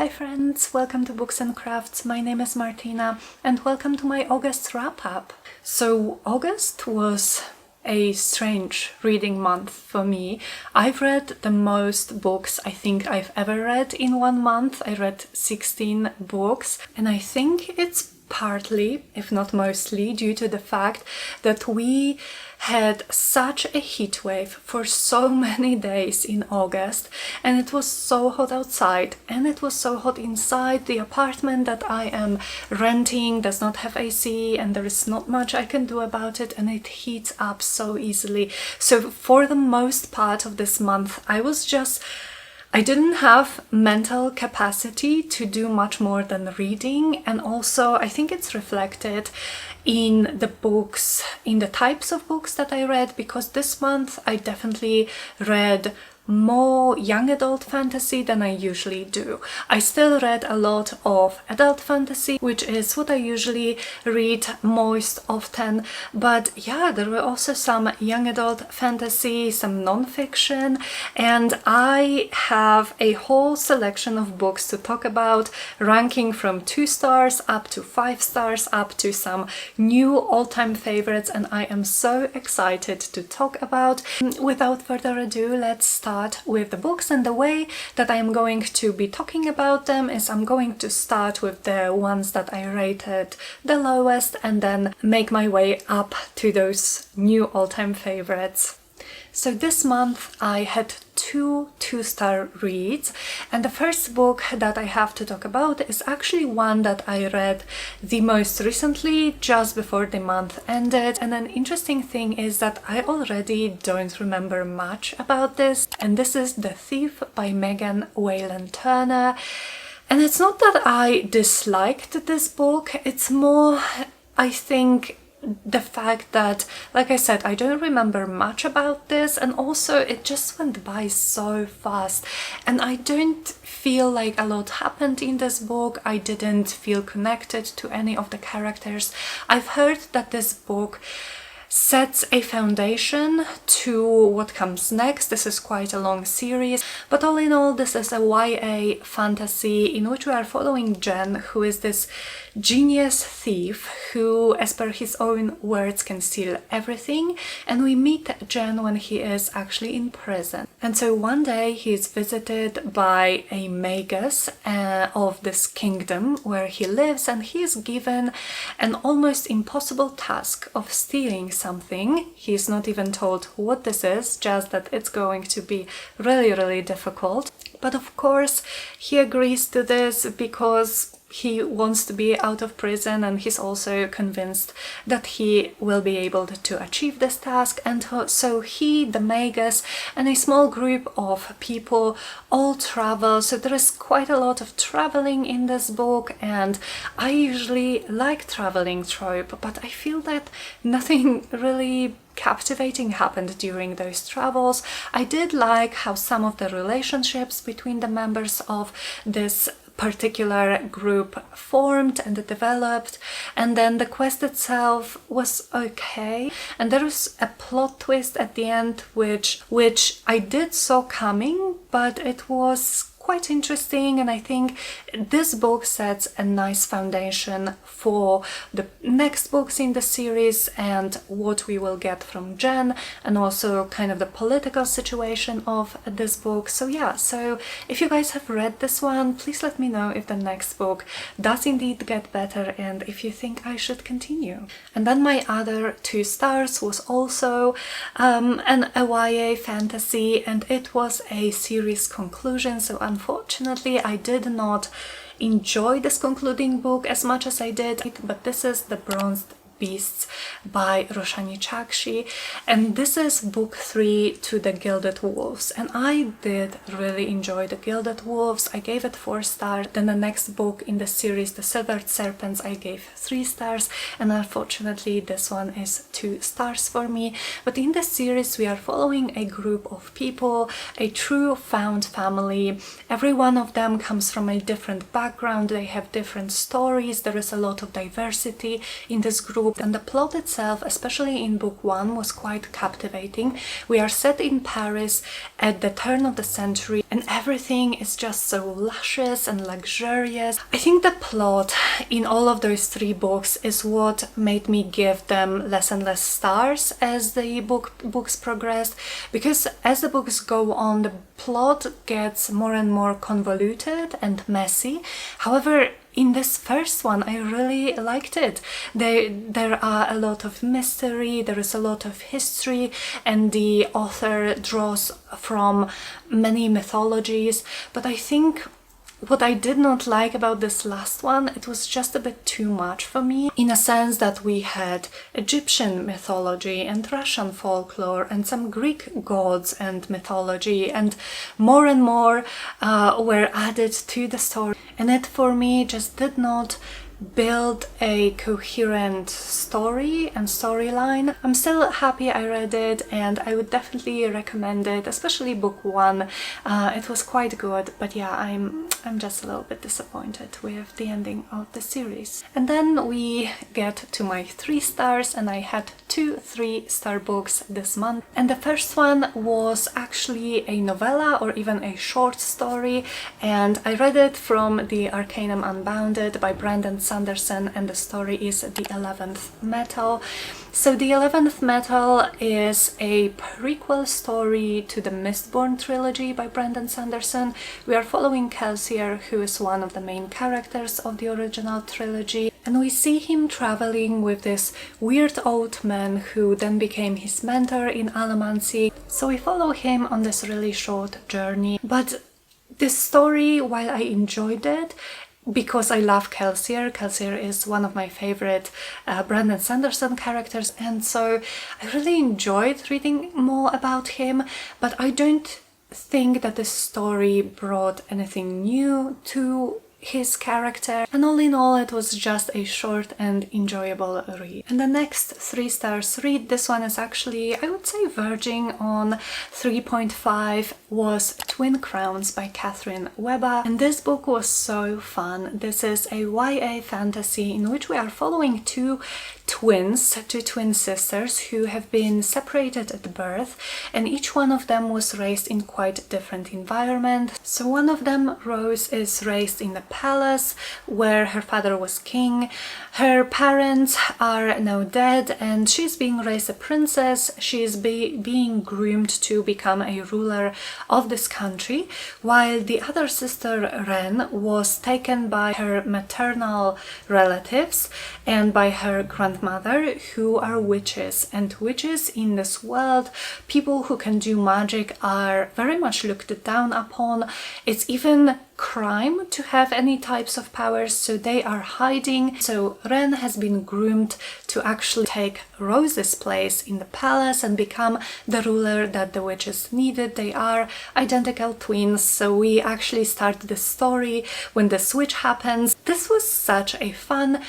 Hi friends, welcome to Books and Crafts. My name is Martyna and welcome to my August wrap-up. So August was a strange reading month for me. I've read the most books I think I've ever read in 1 month. I read 16 books and I think it's partly, if not mostly, due to the fact that we had such a heat wave for so many days in August, and it was so hot outside and it was so hot inside. The apartment that I am renting does not have AC and there is not much I can do about it, and it heats up so easily. So for the most part of this month I didn't have mental capacity to do much more than reading, and also I think it's reflected in the books, in the types of books that I read, because this month I definitely read more young adult fantasy than I usually do. I still read a lot of adult fantasy, which is what I usually read most often, but yeah, there were also some young adult fantasy, some non-fiction, and I have a whole selection of books to talk about, ranking from 2 stars up to 5 stars up to some new all-time favorites, and I am so excited to talk about. Without further ado, let's start with the books, and the way that I'm going to be talking about them is I'm going to start with the ones that I rated the lowest and then make my way up to those new all-time favorites. So this month I had 2 2-star reads, and the first book that I have to talk about is actually one that I read the most recently, just before the month ended. And an interesting thing is that I already don't remember much about this, and this is The Thief by Megan Whalen Turner. And it's not that I disliked this book, it's more, I think, the fact that, like I said, I don't remember much about this, and also it just went by so fast and I don't feel like a lot happened in this book. I didn't feel connected to any of the characters. I've heard that this book sets a foundation to what comes next. This is quite a long series, but all in all, this is a YA fantasy in which we are following Jen, who is this genius thief who, as per his own words, can steal everything, and we meet Jen when he is actually in prison. And so one day he is visited by a magus of this kingdom where he lives, and he is given an almost impossible task of stealing something. He is not even told what this is, just that it's going to be really difficult. But of course he agrees to this because he wants to be out of prison, and he's also convinced that he will be able to achieve this task. And so he, the magus, and a small group of people all travel. So there is quite a lot of traveling in this book, and I usually like traveling trope, but I feel that nothing really captivating happened during those travels. I did like how some of the relationships between the members of this particular group formed and developed, and then the quest itself was okay, and there was a plot twist at the end which I did saw coming, but it was quite interesting, and I think this book sets a nice foundation for the next books in the series and what we will get from Jen, and also kind of the political situation of this book. So yeah, so if you guys have read this one, please let me know if the next book does indeed get better and if you think I should continue. And then my other 2 stars was also a YA fantasy, and it was a series conclusion. So unfortunately I did not enjoy this concluding book as much as I did, but this is The Bronzed Beasts by Roshani Chakshi, and this is book 3 to The Gilded Wolves, and I did really enjoy The Gilded Wolves. I gave it 4 stars. Then the next book in the series, The Silvered Serpents, I gave 3 stars, and unfortunately this one is 2 stars for me. But in the series we are following a group of people, a true found family. Every one of them comes from a different background, they have different stories, there is a lot of diversity in this group, two, and the plot itself, especially in book one, was quite captivating. We are set in Paris at the turn of the century, and everything is just so luscious and luxurious. I think the plot in all of those three books is what made me give them less and less stars as the books progressed, because as the books go on, the plot gets more and more convoluted and messy. However, in this first one, I really liked it. There are a lot of mystery, there is a lot of history, and the author draws from many mythologies. But I think what I did not like about this last one, it was just a bit too much for me, in a sense that we had Egyptian mythology and Russian folklore and some Greek gods and mythology, and more were added to the story. And it for me just did not build a coherent story and storyline. I'm still happy I read it, and I would definitely recommend it, especially book one. It was quite good, but yeah, I'm just a little bit disappointed with the ending of the series. And then we get to my 3 stars, and I had 2 3-star books this month. And the first one was actually a novella or even a short story, and I read it from the Arcanum Unbounded by Brandon Sanderson, and the story is The 11th Metal. So The 11th Metal is a prequel story to the Mistborn trilogy by Brandon Sanderson. We are following Kelsier, who is one of the main characters of the original trilogy, and we see him traveling with this weird old man who then became his mentor in Allomancy. So we follow him on this really short journey. But this story, while I enjoyed it, because I love Kelsier. Kelsier is one of my favorite Brandon Sanderson characters, and so I really enjoyed reading more about him, but I don't think that the story brought anything new to his character, and all in all it was just a short and enjoyable read. And the next 3 stars read, this one is actually, I would say, verging on 3.5, was Twin Crowns by Catherine Webber, and this book was so fun. This is a YA fantasy in which we are following two twin sisters who have been separated at birth, and each one of them was raised in quite different environment. So one of them, Rose, is raised in the palace where her father was king. Her parents are now dead, and she's being raised a princess. She is being groomed to become a ruler of this country, while the other sister, Ren, was taken by her maternal relatives and by her grandmother, who are witches. And witches in this world, people who can do magic, are very much looked down upon. It's even crime to have any types of powers, so they are hiding. So Ren has been groomed to actually take Rose's place in the palace and become the ruler that the witches needed. They are identical twins, so we actually start the story when the switch happens. This was such a fun,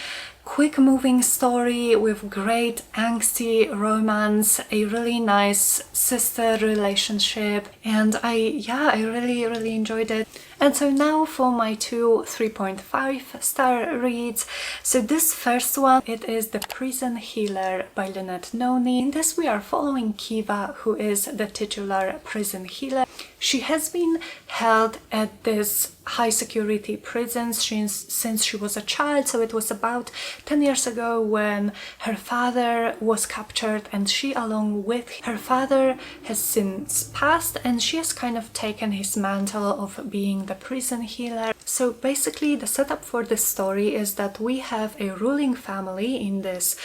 quick-moving story with great angsty romance, a really nice sister relationship, and I really enjoyed it. And so now for my 2 3.5-star reads. So this first one, it is The Prison Healer by Lynette Noni. In this we are following Kiva, who is the titular prison healer. She has been held at this high security prison since she was a child, so it was about 10 years ago when her father was captured, and she, along with her father, has since passed, and she has kind of taken his mantle of being the prison healer. So basically the setup for this story is that we have a ruling family in this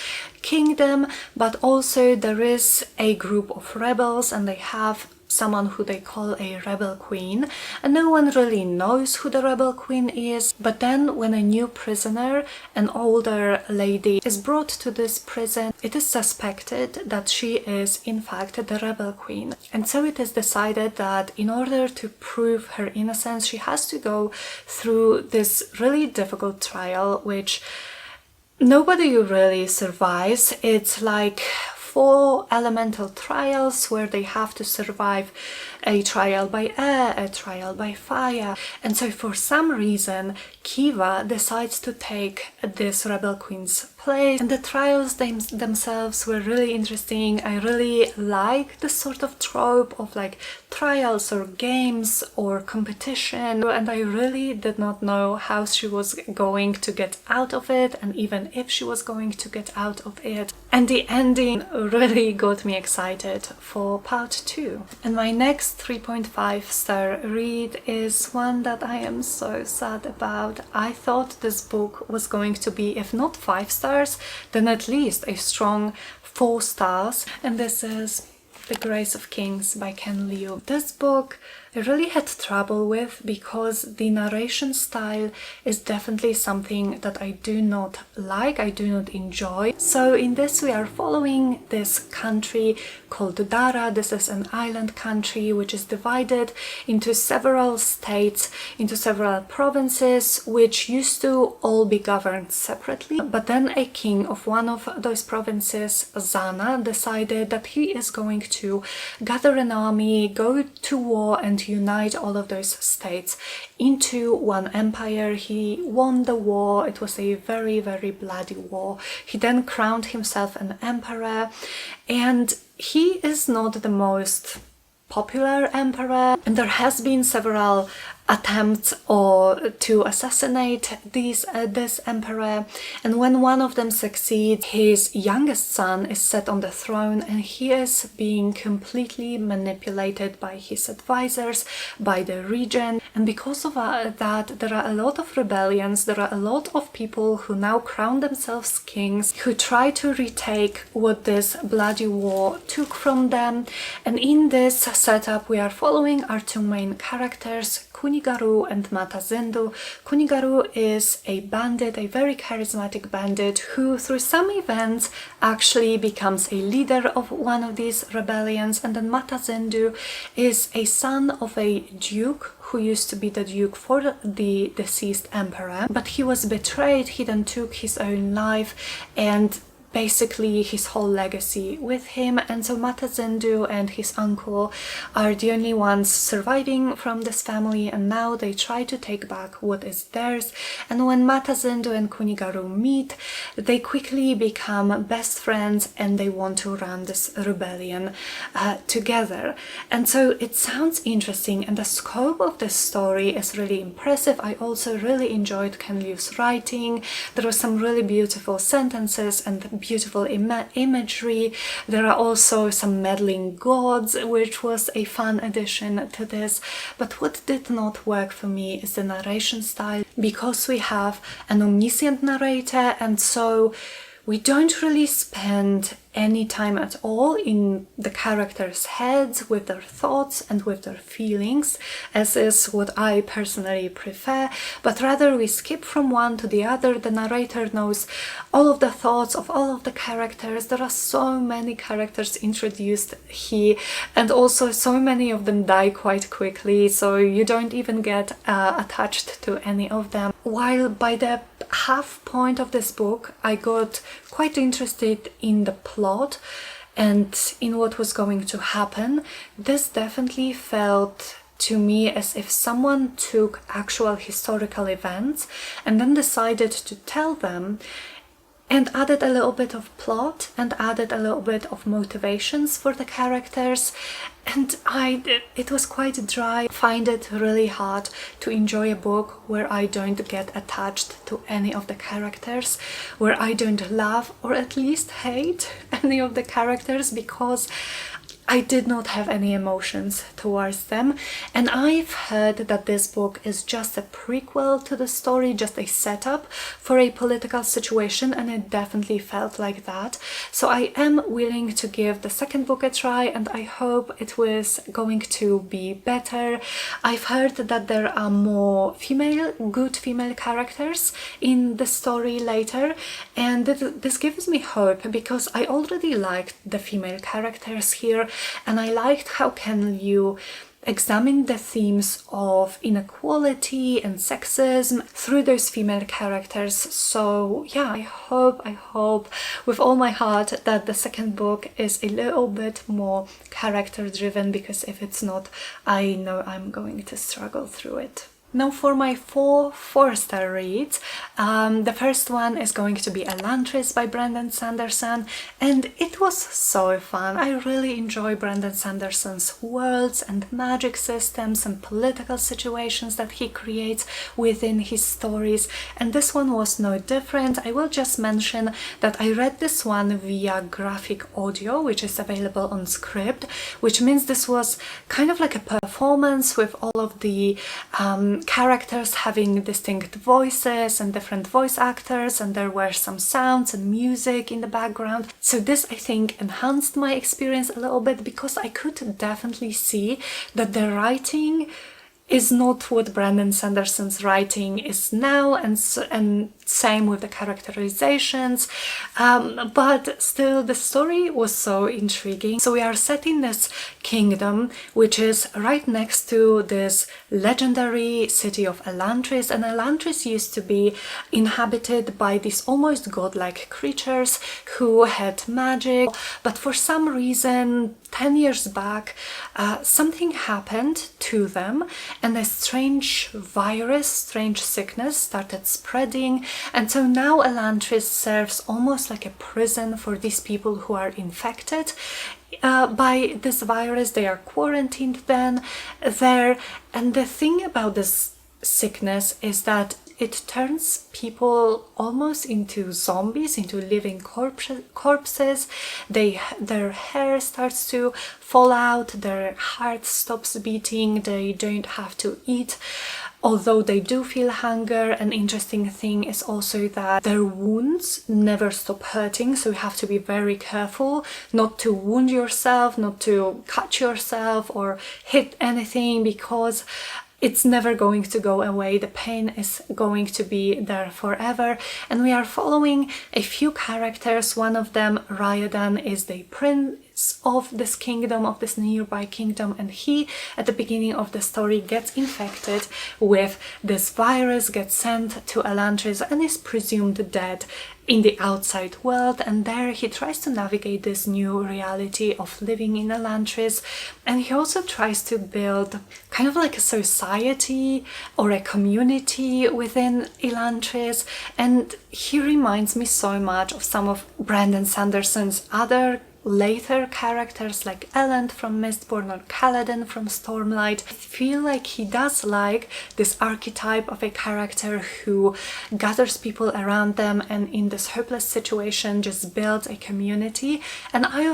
kingdom, but also there is a group of rebels, and they have someone who they call a rebel queen, and no one really knows who the rebel queen is. But then when a new prisoner, an older lady, is brought to this prison, it is suspected that she is in fact the rebel queen, and so it is decided that in order to prove her innocence, she has to go through this really difficult trial which nobody really survives. It's like 4 elemental trials where they have to survive a trial by air, a trial by fire. And so for some reason, Kiva decides to take this rebel queen's place. And the trials themselves were really interesting. I really like the sort of trope of like trials or games or competition, and I really did not know how she was going to get out of it, and even if she was going to get out of it. And the ending really got me excited for part 2. And my next 3.5-star read is one that I am so sad about. I thought this book was going to be, if not 5 stars, then at least a strong 4 stars. And this is The Grace of Kings by Ken Liu. This book I really had trouble with because the narration style is definitely something that I do not like, I do not enjoy. So in this we are following this country called Dara. This is an island country which is divided into several states, into several provinces, which used to all be governed separately. But then a king of one of those provinces, Zana, decided that he is going to gather an army, go to war and unite all of those states into one empire. He won the war. It was a very, very bloody war. He then crowned himself an emperor, and he is not the most popular emperor, and there has been several attempts to assassinate this emperor, and when one of them succeeds, his youngest son is set on the throne, and he is being completely manipulated by his advisors, by the region. And because of that, there are a lot of rebellions, there are a lot of people who now crown themselves kings, who try to retake what this bloody war took from them. And in this setup we are following our two main characters, Kunigaru and Matazindu. Kunigaru is a bandit, a very charismatic bandit, who through some events actually becomes a leader of one of these rebellions. And then Matazindu is a son of a duke who used to be the duke for the deceased emperor, but he was betrayed. He then took his own life and basically his whole legacy with him. And so Matazindu and his uncle are the only ones surviving from this family, and now they try to take back what is theirs. And when Matazindu and Kunigaru meet, they quickly become best friends and they want to run this rebellion together. And so it sounds interesting, and the scope of this story is really impressive. I also really enjoyed Ken Liu's writing. There were some really beautiful sentences and beautiful imagery. There are also some meddling gods, which was a fun addition to this. But what did not work for me is the narration style, because we have an omniscient narrator, and so we don't really spend any time at all in the characters' heads with their thoughts and with their feelings, as is what I personally prefer, but rather we skip from one to the other. The narrator knows all of the thoughts of all of the characters. There are so many characters introduced here, and also so many of them die quite quickly, so you don't even get attached to any of them. While by the half point of this book I got quite interested in the plot and in what was going to happen, this definitely felt to me as if someone took actual historical events and then decided to tell them, and added a little bit of plot and added a little bit of motivations for the characters. And it was quite dry. I find it really hard to enjoy a book where I don't get attached to any of the characters, where I don't love or at least hate any of the characters, because I did not have any emotions towards them. And I've heard that this book is just a prequel to the story, just a setup for a political situation, and it definitely felt like that. So I am willing to give the second book a try, and I hope it was going to be better. I've heard that there are more good female characters in the story later, and this gives me hope, because I already liked the female characters here, and I liked how Ken Liu examine the themes of inequality and sexism through those female characters. So yeah, I hope with all my heart that the second book is a little bit more character driven, because if it's not, I know I'm going to struggle through it. Now for my four-star reads, the first one is going to be Elantris by Brandon Sanderson, and it was so fun. I really enjoy Brandon Sanderson's worlds and magic systems and political situations that he creates within his stories, and this one was no different. I will just mention that I read this one via graphic audio, which is available on Scribd, which means this was kind of like a performance with all of the characters having distinct voices and different voice actors, and there were some sounds and music in the background. So this, I think, enhanced my experience a little bit, because I could definitely see that the writing is not what Brandon Sanderson's writing is now, and same with the characterizations, but still the story was so intriguing. So we are set in this kingdom which is right next to this legendary city of Elantris, and Elantris used to be inhabited by these almost godlike creatures who had magic, but for some reason 10 years back something happened to them, and a strange virus, strange sickness started spreading. And so now Elantris serves almost like a prison for these people who are infected by this virus. They are quarantined then there, and the thing about this sickness is that it turns people almost into zombies, into living corpses. Their hair starts to fall out, their heart stops beating, they don't have to eat, although they do feel hunger. An interesting thing is also that their wounds never stop hurting, so you have to be very careful not to wound yourself, not to cut yourself or hit anything, because it's never going to go away. The pain is going to be there forever. And we are following a few characters. One of them, Ryadan, is the prince of this kingdom, of this nearby kingdom, and he at the beginning of the story gets infected with this virus, gets sent to Elantris, and is presumed dead in the outside world. And there he tries to navigate this new reality of living in Elantris, and he also tries to build kind of like a society or a community within Elantris. And he reminds me so much of some of Brandon Sanderson's other later characters, like Elend from Mistborn or Kaladin from Stormlight. I feel like he does like this archetype of a character who gathers people around them and in this hopeless situation just builds a community. And I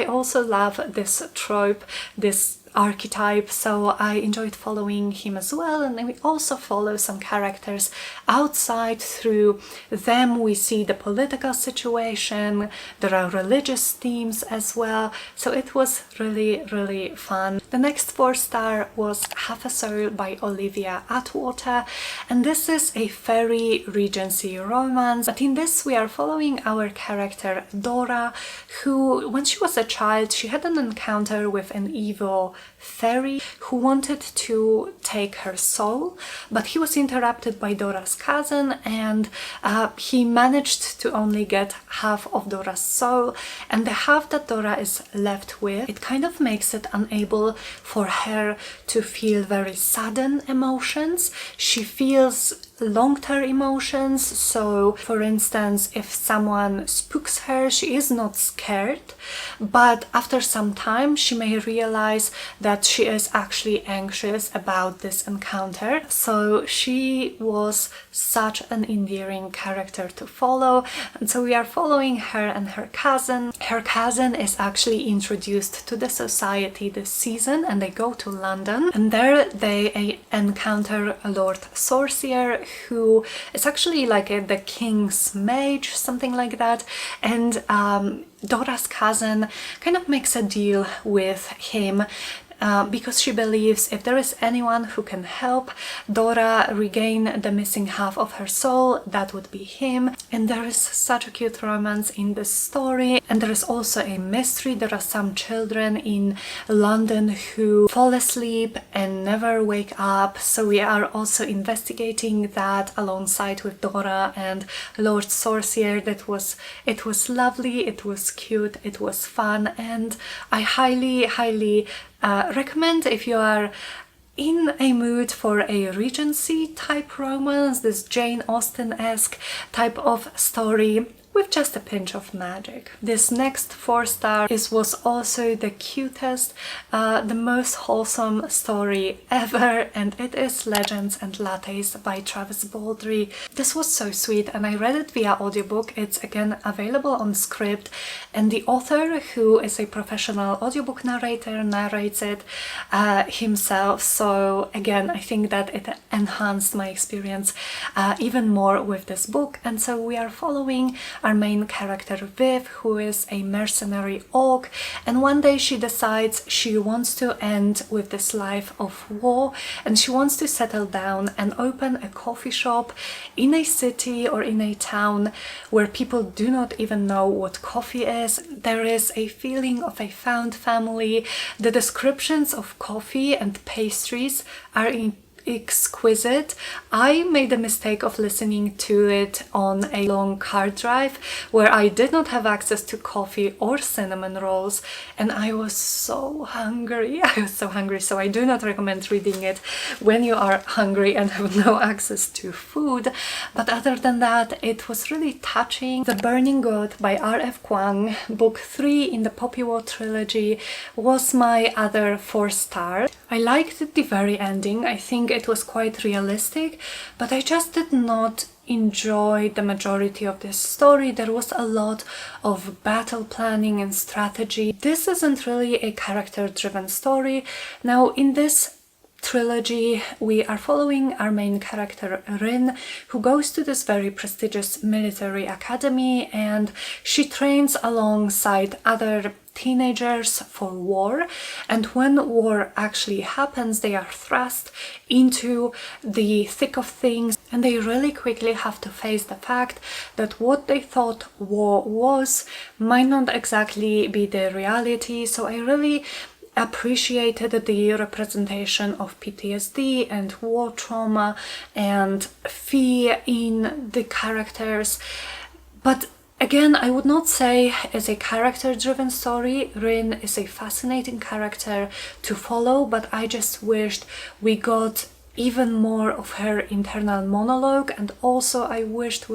also love this trope, this archetype, so I enjoyed following him as well. And then we also follow some characters outside. Through them we see the political situation, there are religious themes as well, so it was really fun. The next 4-star was Half a Soul by Olivia Atwater, and this is a fairy regency romance, but in this we are following our character Dora, who when she was a child she had an encounter with an evil fairy who wanted to take her soul, but he was interrupted by Dora's cousin, and he managed to only get half of Dora's soul, and the half that Dora is left with, it kind of makes it unable for her to feel very sudden emotions. She feels long-term emotions, so for instance if someone spooks her she is not scared, but after some time she may realize that she is actually anxious about this encounter. So she was such an endearing character to follow, and so we are following her and her cousin. Her cousin is actually introduced to the society this season, and they go to London, and there they encounter a Lord Sorcier who is actually like the king's mage, something like that, and Dora's cousin kind of makes a deal with him because she believes if there is anyone who can help Dora regain the missing half of her soul, that would be him. And there is such a cute romance in this story, and there is also a mystery. There are some children in London who fall asleep and never wake up, so we are also investigating that alongside with Dora and Lord Sorcier. It was lovely, it was cute, it was fun, and I highly recommend if you are in a mood for a Regency type romance, this Jane Austen-esque type of story with just a pinch of magic. This next 4-star was also the cutest, the most wholesome story ever, and it is Legends and Lattes by Travis Baldree. This was so sweet, and I read it via audiobook. It's again available on Script, and the author, who is a professional audiobook narrator, narrates it himself. So again, I think that it enhanced my experience even more with this book. And so we are following our main character Viv, who is a mercenary orc, and one day she decides she wants to end with this life of war, and she wants to settle down and open a coffee shop in a city or in a town where people do not even know what coffee is. There is a feeling of a found family. The descriptions of coffee and pastries are exquisite. I made the mistake of listening to it on a long car drive where I did not have access to coffee or cinnamon rolls, and I was so hungry. So I do not recommend reading it when you are hungry and have no access to food. But other than that, it was really touching. The Burning God by R.F. Kuang, book 3 in the Poppy War trilogy, was my other 4-star. I liked the very ending. I think it was quite realistic, but I just did not enjoy the majority of this story. There was a lot of battle planning and strategy. This isn't really a character-driven story. Now, in this trilogy, we are following our main character Rin, who goes to this very prestigious military academy, and she trains alongside other teenagers for war, and when war actually happens, they are thrust into the thick of things, and they really quickly have to face the fact that what they thought war was might not exactly be the reality. So I really appreciated the representation of PTSD and war trauma and fear in the characters. But again, I would not say it's a character-driven story. Rin is a fascinating character to follow, but I just wished we got even more of her internal monologue, and also I wished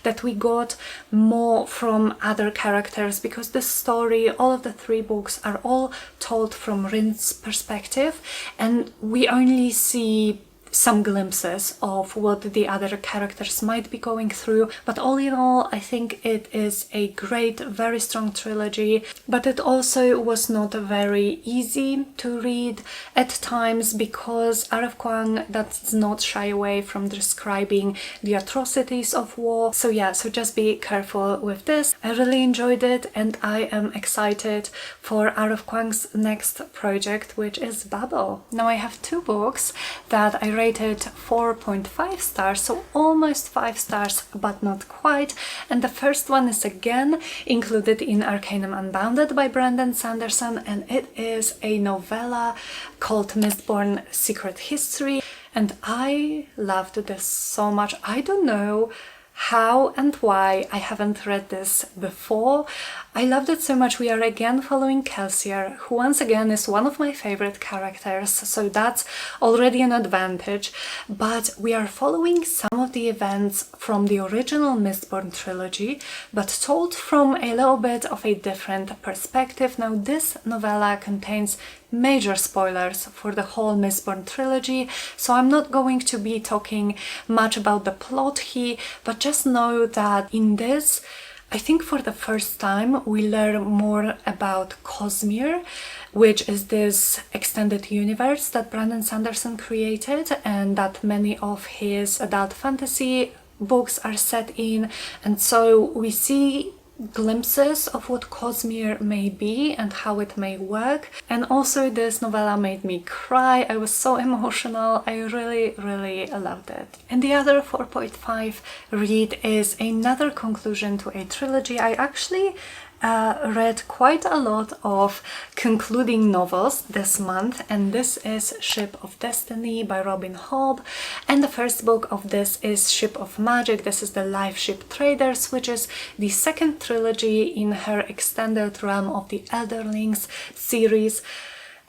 that we got more from other characters, because this story, all of the 3 books, are all told from Rin's perspective, and we only see some glimpses of what the other characters might be going through. But all in all, I think it is a great, very strong trilogy, but it also was not very easy to read at times, because R.F. Kuang does not shy away from describing the atrocities of war. So yeah, so just be careful with this. I really enjoyed it, and I am excited for R.F. Kuang's next project, which is Babel. Now I have 2 books that I rated 4.5 stars, so almost 5 stars, but not quite. And the first one is again included in Arcanum Unbounded by Brandon Sanderson, and it is a novella called Mistborn Secret History, and I loved this so much. I don't know how and why I haven't read this before. I loved it so much. We are again following Kelsier, who once again is one of my favorite characters, so that's already an advantage. But we are following some of the events from the original Mistborn trilogy, but told from a little bit of a different perspective. Now, this novella contains major spoilers for the whole Mistborn trilogy, so I'm not going to be talking much about the plot here, but just know that in this, I think for the first time we learn more about Cosmere, which is this extended universe that Brandon Sanderson created and that many of his adult fantasy books are set in. And so we see glimpses of what Cosmere may be and how it may work. And also this novella made me cry. I was so emotional. I really, really loved it. And the other 4.5 read is another conclusion to a trilogy. I actually read quite a lot of concluding novels this month, and this is Ship of Destiny by Robin Hobb, and the first book of this is Ship of Magic. This is the Life Ship Traders, which is the second trilogy in her extended Realm of the Elderlings series.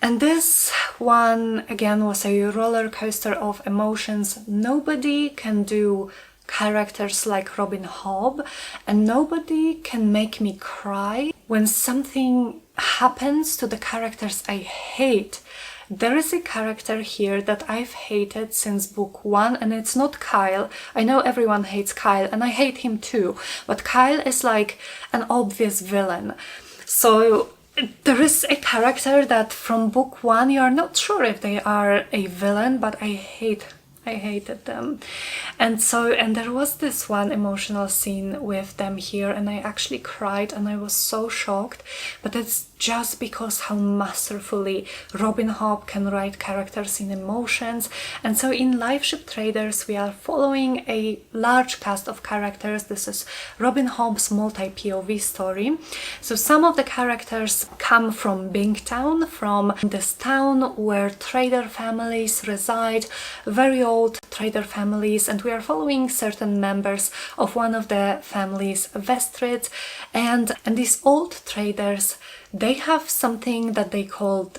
And this one again was a roller coaster of emotions. Nobody can do characters like Robin Hobb, and nobody can make me cry when something happens to the characters I hate. There is a character here that I've hated since book 1, and it's not Kyle. I know everyone hates Kyle, and I hate him too, but Kyle is like an obvious villain. So there is a character that from book 1 you are not sure if they are a villain, but I hated them. And there was this one emotional scene with them here, and I actually cried, and I was so shocked. But it's just because how masterfully Robin Hobb can write characters in emotions. And so in Life Ship Traders we are following a large cast of characters. This is Robin Hobb's multi-POV story. So some of the characters come from Bingtown, from this town where trader families reside, very old trader families, and we are following certain members of one of the families, Vestrid, and these old traders, they have something that they call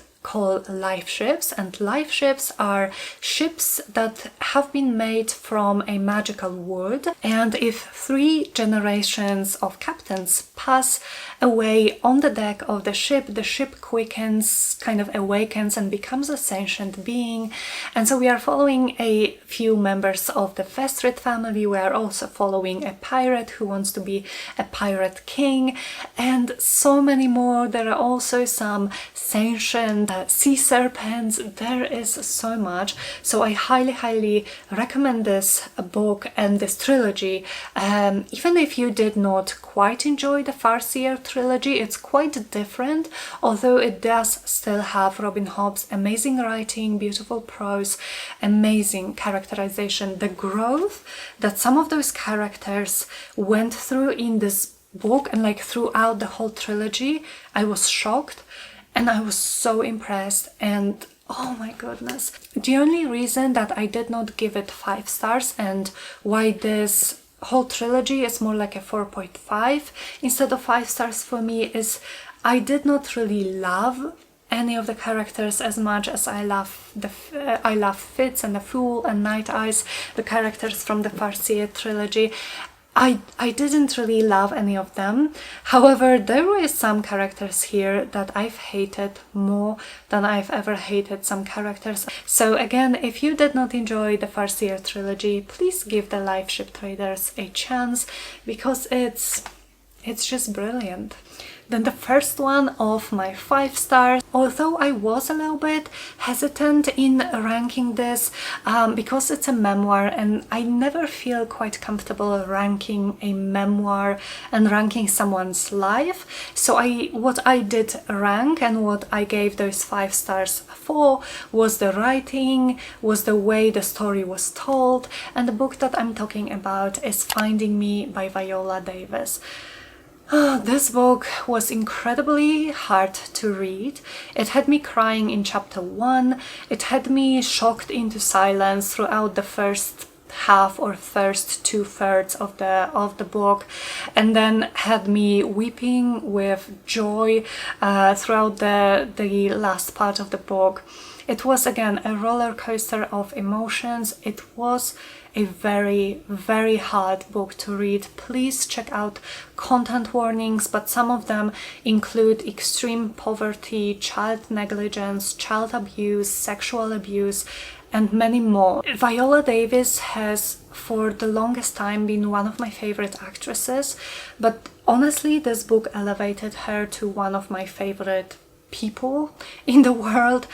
life ships, and life ships are ships that have been made from a magical wood, and if 3 generations of captains pass away on the deck of the ship quickens, kind of awakens, and becomes a sentient being. And so we are following a few members of the Vestrid family. We are also following a pirate who wants to be a pirate king, and so many more. There are also some sentient sea serpents. There is so much. So I highly recommend this book and this trilogy. Even if you did not quite enjoy the Farseer trilogy, it's quite different, although it does still have Robin Hobb's amazing writing, beautiful prose, amazing characterization. The growth that some of those characters went through in this book and like throughout the whole trilogy, I was shocked. And I was so impressed, and oh my goodness. The only reason that I did not give it 5 stars and why this whole trilogy is more like a 4.5 instead of 5 stars for me is I did not really love any of the characters as much as I love Fitz and the Fool and Night Eyes, the characters from the Farseer trilogy. I didn't really love any of them. However, there were some characters here that I've hated more than I've ever hated some characters. So again, if you did not enjoy the Farseer trilogy, please give the Life Ship Traders a chance, because it's just brilliant. Then the first one of my 5 stars, although I was a little bit hesitant in ranking this because it's a memoir, and I never feel quite comfortable ranking a memoir and ranking someone's life. So what I did rank and what I gave those 5 stars for was the writing, was the way the story was told, and the book that I'm talking about is Finding Me by Viola Davis. This book was incredibly hard to read. It had me crying in chapter 1. It had me shocked into silence throughout the first half or first 2/3 of the book, and then had me weeping with joy throughout the last part of the book. It was again a roller coaster of emotions. It was a very hard book to read. Please check out content warnings, but some of them include extreme poverty, child negligence, child abuse, sexual abuse, and many more. Viola Davis has for the longest time been one of my favorite actresses, but honestly this book elevated her to one of my favorite people in the world.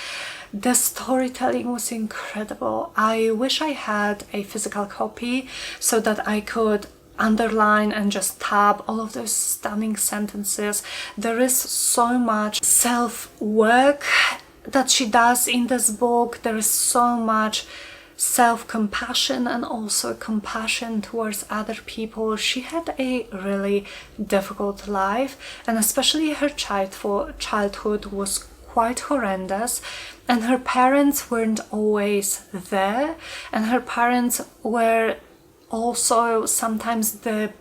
The storytelling was incredible. I wish I had a physical copy so that I could underline and just tab all of those stunning sentences. There is so much self-work that she does in this book. There is so much self-compassion and also compassion towards other people. She had a really difficult life, and especially her childhood was quite horrendous, and her parents weren't always there, and her parents were also sometimes the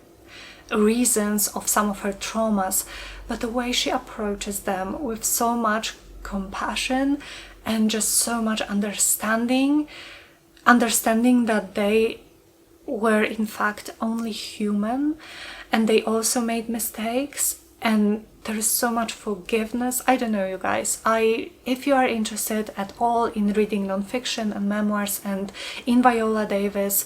reasons of some of her traumas, but the way she approaches them with so much compassion and just so much understanding that they were in fact only human and they also made mistakes, and there is so much forgiveness. I don't know, you guys. If you are interested at all in reading nonfiction and memoirs and in Viola Davis,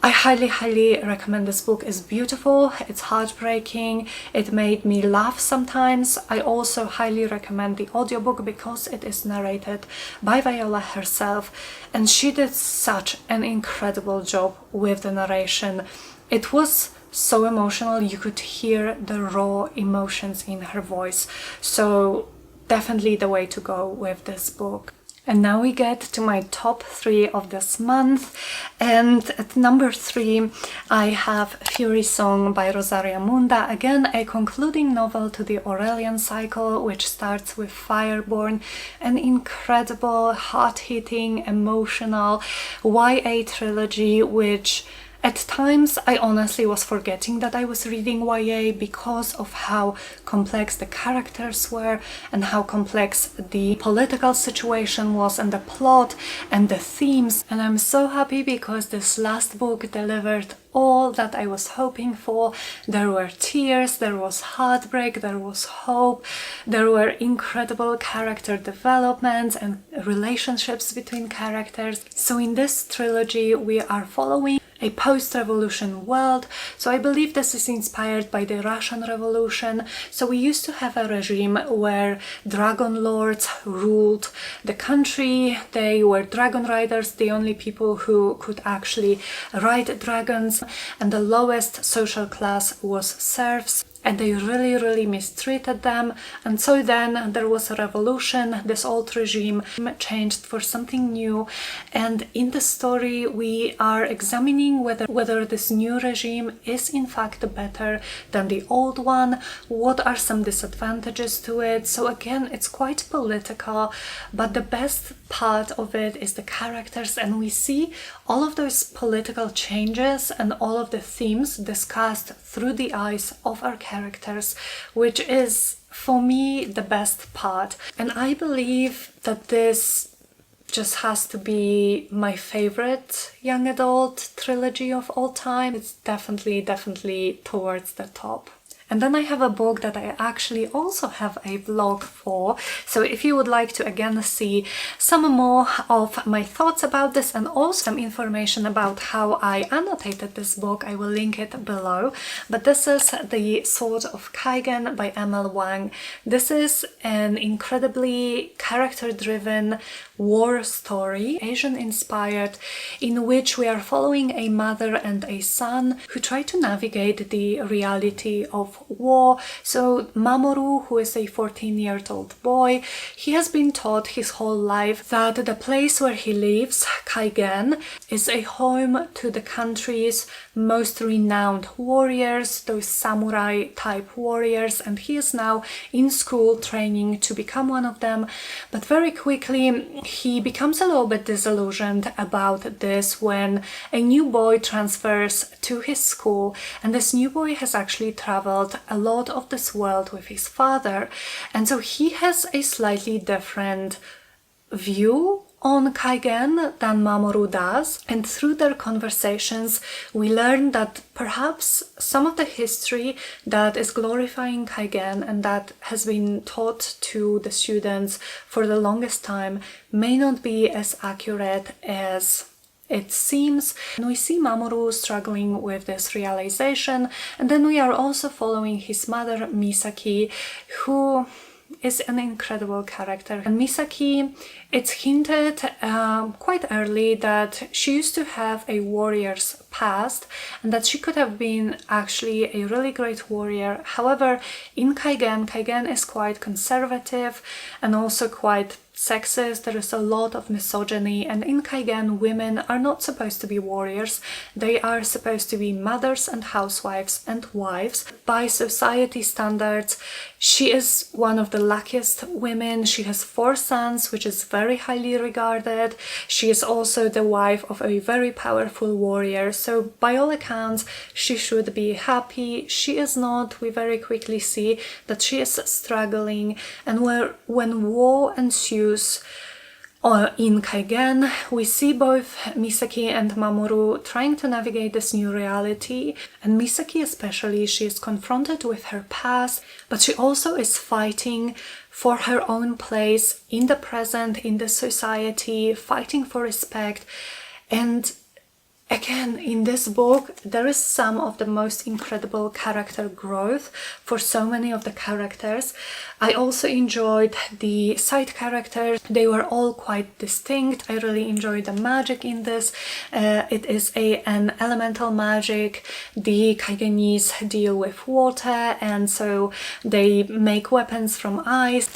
I highly recommend this book. It's beautiful, it's heartbreaking, it made me laugh sometimes. I also highly recommend the audiobook because it is narrated by Viola herself, and she did such an incredible job with the narration. It was so emotional, you could hear the raw emotions in her voice. So definitely the way to go with this book. And now we get to my top 3 of this month, and at number 3 I have Fury Song by Rosaria Munda, again a concluding novel to the Aurelian cycle, which starts with Fireborn, an incredible, hard-hitting, emotional YA trilogy which at times I honestly was forgetting that I was reading YA because of how complex the characters were and how complex the political situation was and the plot and the themes. And I'm so happy because this last book delivered all that I was hoping for. There were tears, there was heartbreak, there was hope, there were incredible character developments and relationships between characters. So in this trilogy we are following a post-revolution world. So I believe this is inspired by the Russian Revolution. So we used to have a regime where dragon lords ruled the country. They were dragon riders, the only people who could actually ride dragons, and the lowest social class was serfs. And they really mistreated them. And so then there was a revolution. This old regime changed for something new, and in the story we are examining whether this new regime is in fact better than the old one, what are some disadvantages to it. So again, it's quite political, but the best part of it is the characters, and we see all of those political changes and all of the themes discussed through the eyes of our characters, which is for me the best part. And I believe that this just has to be my favorite young adult trilogy of all time. It's definitely towards the top. And then I have a book that I actually also have a vlog for. So if you would like to again see some more of my thoughts about this and also some information about how I annotated this book, I will link it below. But this is The Sword of Kaigen by ML Wang. This is an incredibly character-driven war story, Asian-inspired, in which we are following a mother and a son who try to navigate the reality of war. So Mamoru, who is a 14-year-old boy, he has been taught his whole life that the place where he lives, Kaigen, is a home to the country's most renowned warriors, those samurai type warriors, and he is now in school training to become one of them. But very quickly he becomes a little bit disillusioned about this when a new boy transfers to his school, and this new boy has actually traveled a lot of this world with his father, and so he has a slightly different view on Kaigen than Mamoru does. And through their conversations we learn that perhaps some of the history that is glorifying Kaigen and that has been taught to the students for the longest time may not be as accurate as it seems. And we see Mamoru struggling with this realization, and then we are also following his mother Misaki, who is an incredible character. And Misaki It's hinted quite early that she used to have a warrior's past and that she could have been actually a really great warrior. However, in Kaigen is quite conservative and also quite sexist. There is a lot of misogyny, and in Kaigen women are not supposed to be warriors. They are supposed to be mothers and housewives and wives. By society standards, she is one of the luckiest women. She has 4 sons, which is very highly regarded. She is also the wife of a very powerful warrior, so by all accounts she should be happy. She is not. We very quickly see that she is struggling, and when war ensues in Kaigen, we see both Misaki and Mamoru trying to navigate this new reality, and Misaki especially, she is confronted with her past, but she also is fighting for her own place in the present, in the society, fighting for respect. And again, in this book, there is some of the most incredible character growth for so many of the characters. I also enjoyed the side characters. They were all quite distinct. I really enjoyed the magic in this. It is an elemental magic. The Kaigenese deal with water, and so they make weapons from ice.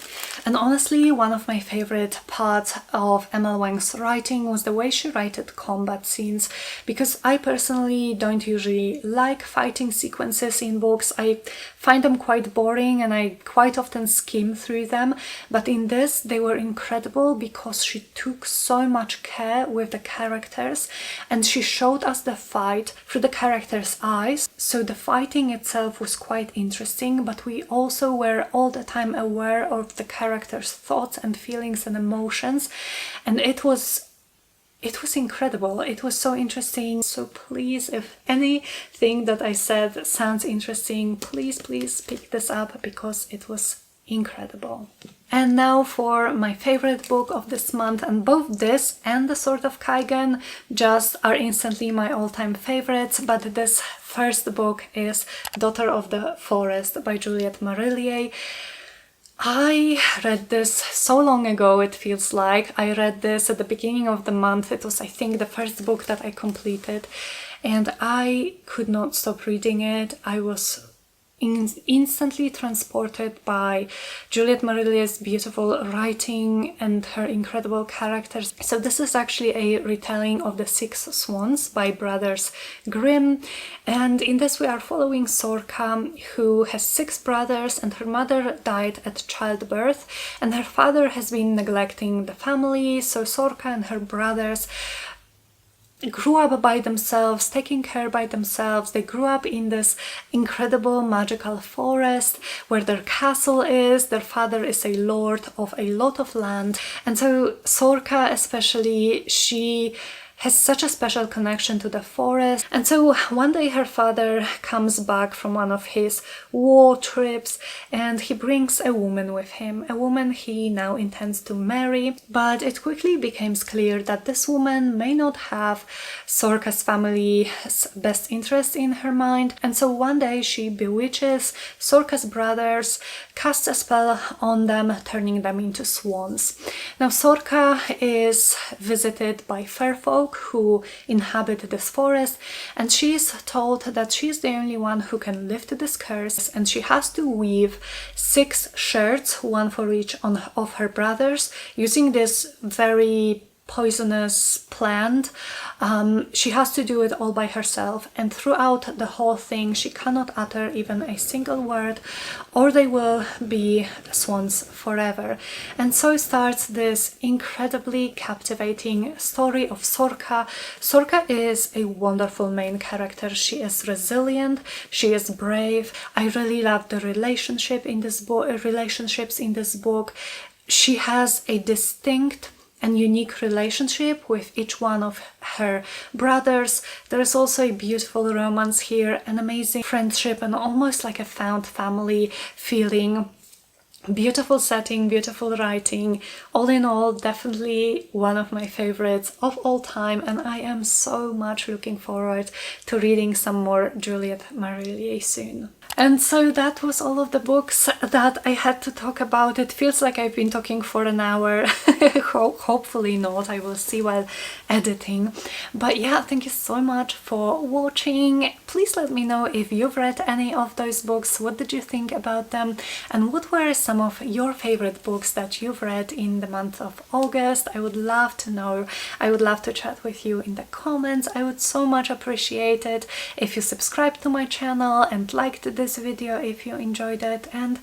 And honestly, one of my favorite parts of ML Wang's writing was the way she wrote combat scenes, because I personally don't usually like fighting sequences in books. I find them quite boring and I quite often skim through them, but in this they were incredible because she took so much care with the characters and she showed us the fight through the characters' eyes. So the fighting itself was quite interesting, but we also were all the time aware of the characters' thoughts and feelings and emotions, and it was incredible. It was so interesting. So please, if anything that I said sounds interesting, please pick this up because it was incredible. And now for my favorite book of this month, and both this and The Sword of Kaigen just are instantly my all-time favorites, but this first book is Daughter of the Forest by Juliette Marillier. I read this so long ago, it feels like. I read this at the beginning of the month. It was, I think, the first book that I completed, and I could not stop reading it. I was instantly transported by Juliette Marillier's beautiful writing and her incredible characters. So this is actually a retelling of The Six Swans by Brothers Grimm, and in this we are following Sorka, who has 6 brothers, and her mother died at childbirth and her father has been neglecting the family. So Sorka and her brothers grew up by themselves, taking care by themselves. They grew up in this incredible magical forest where their castle is. Their father is a lord of a lot of land, and so Sorka especially, she has such a special connection to the forest. And so one day her father comes back from one of his war trips and he brings a woman with him, a woman he now intends to marry. But it quickly becomes clear that this woman may not have Sorka's family's best interest in her mind. And so one day she bewitches Sorka's brothers, casts a spell on them, turning them into swans. Now Sorka is visited by fair folk who inhabit this forest, and she is told that she is the only one who can lift this curse, and she has to weave 6 shirts, one for each of her brothers, using this very poisonous plant. She has to do it all by herself, and throughout the whole thing she cannot utter even a single word or they will be swans forever. And so starts this incredibly captivating story of Sorka. Sorka is a wonderful main character. She is resilient, she is brave. I really love the relationships in this book. She has a distinct and unique relationship with each one of her brothers. There is also a beautiful romance here, an amazing friendship, and almost like a found family feeling. Beautiful setting, beautiful writing. All in all, definitely one of my favorites of all time, and I am so much looking forward to reading some more Juliette Marillier soon. And so that was all of the books that I had to talk about. It feels like I've been talking for an hour. Hopefully not, I will see while editing. But yeah, thank you so much for watching. Please let me know if you've read any of those books, what did you think about them, and what were some of your favorite books that you've read in the month of August. I would love to know. I would love to chat with you in the comments. I would so much appreciate it if you subscribe to my channel and liked this video if you enjoyed it. And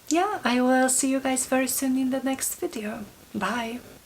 yeah, I will see you guys very soon in the next video. Bye!